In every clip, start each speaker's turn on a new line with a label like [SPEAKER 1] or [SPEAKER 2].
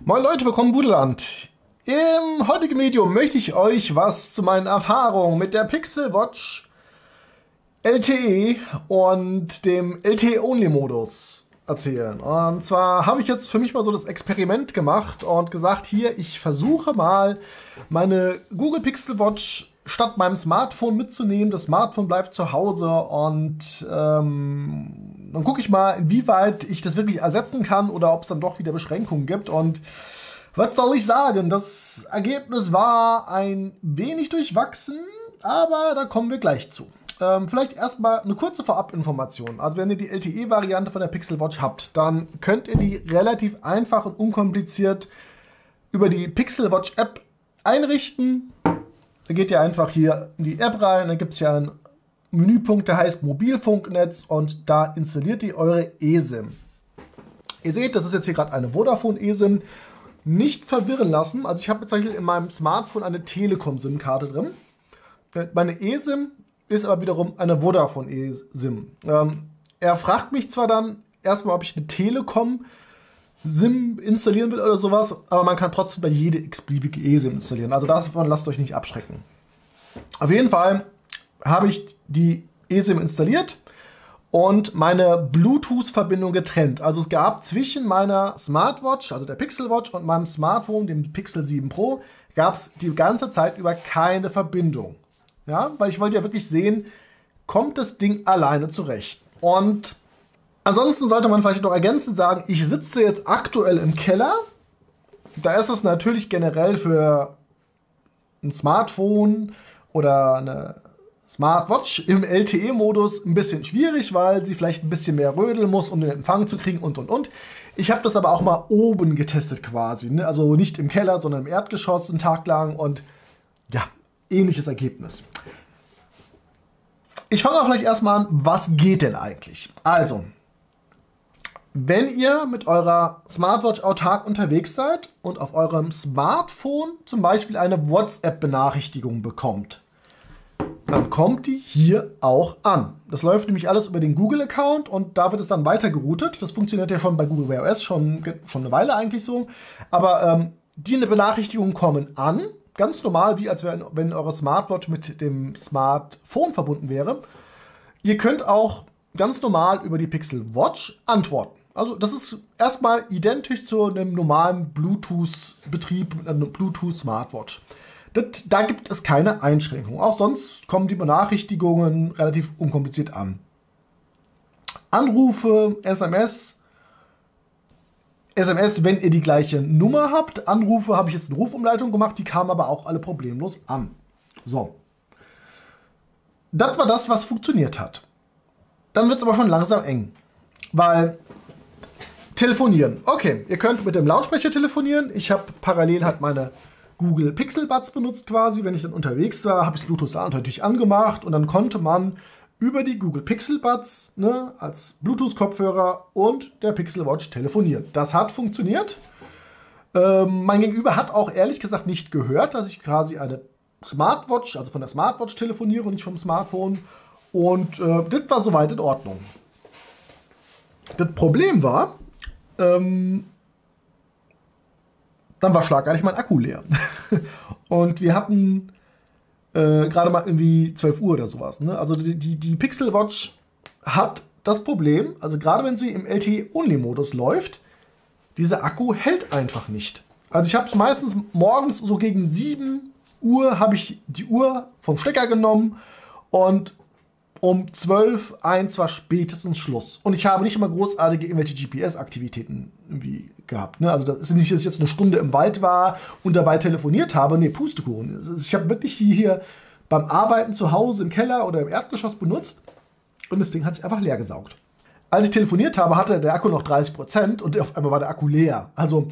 [SPEAKER 1] Moin Leute, willkommen im Budeland. Im heutigen Video möchte ich euch was zu meinen Erfahrungen mit der Pixel Watch LTE und dem LTE-Only-Modus erzählen. Und zwar habe ich jetzt für mich mal so das Experiment gemacht und gesagt, hier, ich versuche mal meine Google Pixel Watch statt meinem Smartphone mitzunehmen. Das Smartphone bleibt zu Hause und dann gucke ich mal, inwieweit ich das wirklich ersetzen kann oder ob es dann doch wieder Beschränkungen gibt. Und was soll ich sagen? Das Ergebnis war ein wenig durchwachsen, aber da kommen wir gleich zu. Vielleicht erstmal eine kurze Vorabinformation. Also wenn ihr die LTE-Variante von der Pixel Watch habt, dann könnt ihr die relativ einfach und unkompliziert über die Pixel Watch App einrichten. Da geht ihr einfach hier in die App rein, da gibt es ja einen Menüpunkt, der heißt Mobilfunknetz und da installiert ihr eure eSIM. Ihr seht, das ist jetzt hier gerade eine Vodafone eSIM. Nicht verwirren lassen, also ich habe jetzt in meinem Smartphone eine Telekom-SIM-Karte drin. Meine eSIM ist aber wiederum eine Vodafone eSIM. Er fragt mich zwar dann erstmal, ob ich eine Telekom-SIM installieren will oder sowas, aber man kann trotzdem bei jede x-beliebige eSIM installieren. Also davon lasst euch nicht abschrecken. Auf jeden Fall habe ich die eSIM installiert und meine Bluetooth-Verbindung getrennt. Also es gab zwischen meiner Smartwatch, also der Pixel Watch, und meinem Smartphone, dem Pixel 7 Pro, gab es die ganze Zeit über keine Verbindung. Ja, weil ich wollte ja wirklich sehen, kommt das Ding alleine zurecht. Und ansonsten sollte man vielleicht noch ergänzend sagen, ich sitze jetzt aktuell im Keller. Da ist es natürlich generell für ein Smartphone oder eine Smartwatch im LTE-Modus ein bisschen schwierig, weil sie vielleicht ein bisschen mehr rödeln muss, um den Empfang zu kriegen und. Ich habe das aber auch mal oben getestet quasi, ne? Also nicht im Keller, sondern im Erdgeschoss einen Tag lang und ja, ähnliches Ergebnis. Ich fange mal vielleicht erstmal an, was geht denn eigentlich? Also, wenn ihr mit eurer Smartwatch autark unterwegs seid und auf eurem Smartphone zum Beispiel eine WhatsApp-Benachrichtigung bekommt, dann kommt die hier auch an. Das läuft nämlich alles über den Google-Account und da wird es dann weiter geroutet. Das funktioniert ja schon bei Google Wear OS schon eine Weile eigentlich so. Aber die Benachrichtigungen kommen an, ganz normal, wie als wenn eure Smartwatch mit dem Smartphone verbunden wäre. Ihr könnt auch ganz normal über die Pixel Watch antworten. Also das ist erstmal identisch zu einem normalen Bluetooth-Betrieb mit einer Bluetooth-Smartwatch. Da gibt es keine Einschränkungen. Auch sonst kommen die Benachrichtigungen relativ unkompliziert an. Anrufe, SMS, wenn ihr die gleiche Nummer habt. Anrufe habe ich jetzt eine Rufumleitung gemacht, die kamen aber auch alle problemlos an. So. Das war das, was funktioniert hat. Dann wird es aber schon langsam eng. Weil telefonieren. Okay, ihr könnt mit dem Lautsprecher telefonieren. Ich habe parallel halt meine Google Pixel Buds benutzt quasi. Wenn ich dann unterwegs war, habe ich das Bluetooth natürlich angemacht und dann konnte man über die Google Pixel Buds, ne, als Bluetooth-Kopfhörer und der Pixel Watch telefonieren. Das hat funktioniert. Mein Gegenüber hat auch ehrlich gesagt nicht gehört, dass ich quasi eine Smartwatch, also von der Smartwatch telefoniere und nicht vom Smartphone. Und das war soweit in Ordnung. Das Problem war, dann war schlagartig mein Akku leer. Und wir hatten gerade mal irgendwie 12 Uhr oder sowas. Ne? Also die Pixel Watch hat das Problem, also gerade wenn sie im LTE-Only-Modus läuft, dieser Akku hält einfach nicht. Also ich habe es meistens morgens so gegen 7 Uhr habe ich die Uhr vom Stecker genommen und um 12, 1 war spätestens Schluss. Und ich habe nicht immer großartige irgendwelche GPS-Aktivitäten irgendwie gehabt. Ne? Also das ist nicht, dass ich jetzt eine Stunde im Wald war und dabei telefoniert habe. Nee, Pustekuchen. Ich habe wirklich die hier beim Arbeiten zu Hause im Keller oder im Erdgeschoss benutzt und das Ding hat sich einfach leer gesaugt. Als ich telefoniert habe, hatte der Akku noch 30% und auf einmal war der Akku leer. Also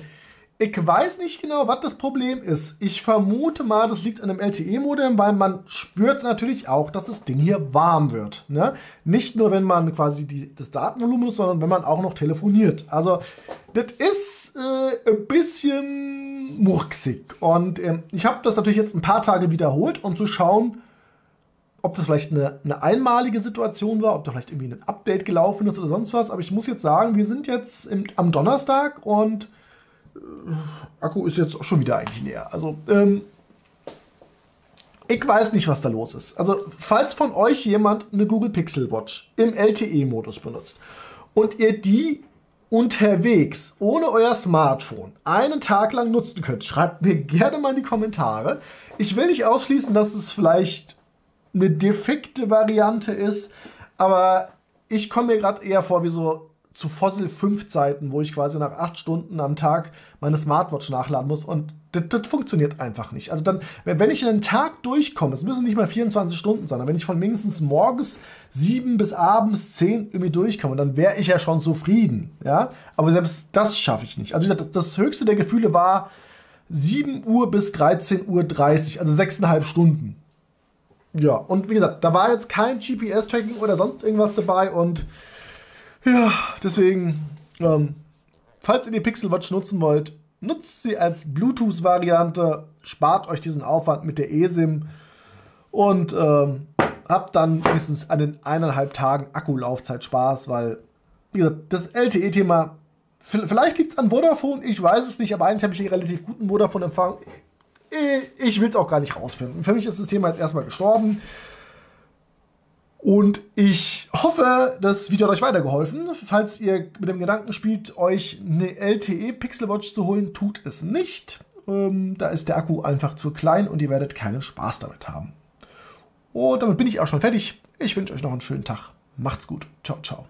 [SPEAKER 1] ich weiß nicht genau, was das Problem ist. Ich vermute mal, das liegt an dem LTE-Modem, weil man spürt natürlich auch, dass das Ding hier warm wird. Ne? Nicht nur, wenn man quasi das Datenvolumen nutzt, sondern wenn man auch noch telefoniert. Also das ist ein bisschen murksig. Und ich habe das natürlich jetzt ein paar Tage wiederholt, um zu schauen, ob das vielleicht eine einmalige Situation war, ob da vielleicht irgendwie ein Update gelaufen ist oder sonst was. Aber ich muss jetzt sagen, wir sind jetzt am Donnerstag und Akku ist jetzt auch schon wieder eigentlich leer. Also, ich weiß nicht, was da los ist. Also, falls von euch jemand eine Google Pixel Watch im LTE-Modus benutzt und ihr die unterwegs ohne euer Smartphone einen Tag lang nutzen könnt, schreibt mir gerne mal in die Kommentare. Ich will nicht ausschließen, dass es vielleicht eine defekte Variante ist, aber ich komme mir gerade eher vor wie so zu Fossil 5 Zeiten, wo ich quasi nach 8 Stunden am Tag meine Smartwatch nachladen muss und das funktioniert einfach nicht. Also dann, wenn ich einen Tag durchkomme, es müssen nicht mal 24 Stunden sein, aber wenn ich von mindestens morgens 7 bis abends 10 irgendwie durchkomme, dann wäre ich ja schon zufrieden. Ja? Aber selbst das schaffe ich nicht. Also wie gesagt, das höchste der Gefühle war 7 Uhr bis 13:30 Uhr, also 6,5 Stunden. Ja, und wie gesagt, da war jetzt kein GPS-Tracking oder sonst irgendwas dabei und ja, deswegen, falls ihr die Pixel Watch nutzen wollt, nutzt sie als Bluetooth-Variante, spart euch diesen Aufwand mit der eSIM und habt dann wenigstens an den 1,5 Tagen Akkulaufzeit Spaß, weil, wie gesagt, das LTE-Thema, vielleicht liegt es an Vodafone, ich weiß es nicht, aber eigentlich habe ich hier relativ guten Vodafone-Empfang. Ich will es auch gar nicht rausfinden. Für mich ist das Thema jetzt erstmal gestorben. Und ich hoffe, das Video hat euch weitergeholfen. Falls ihr mit dem Gedanken spielt, euch eine LTE Pixel Watch zu holen, tut es nicht. Da ist der Akku einfach zu klein und ihr werdet keinen Spaß damit haben. Und damit bin ich auch schon fertig. Ich wünsche euch noch einen schönen Tag. Macht's gut. Ciao, ciao.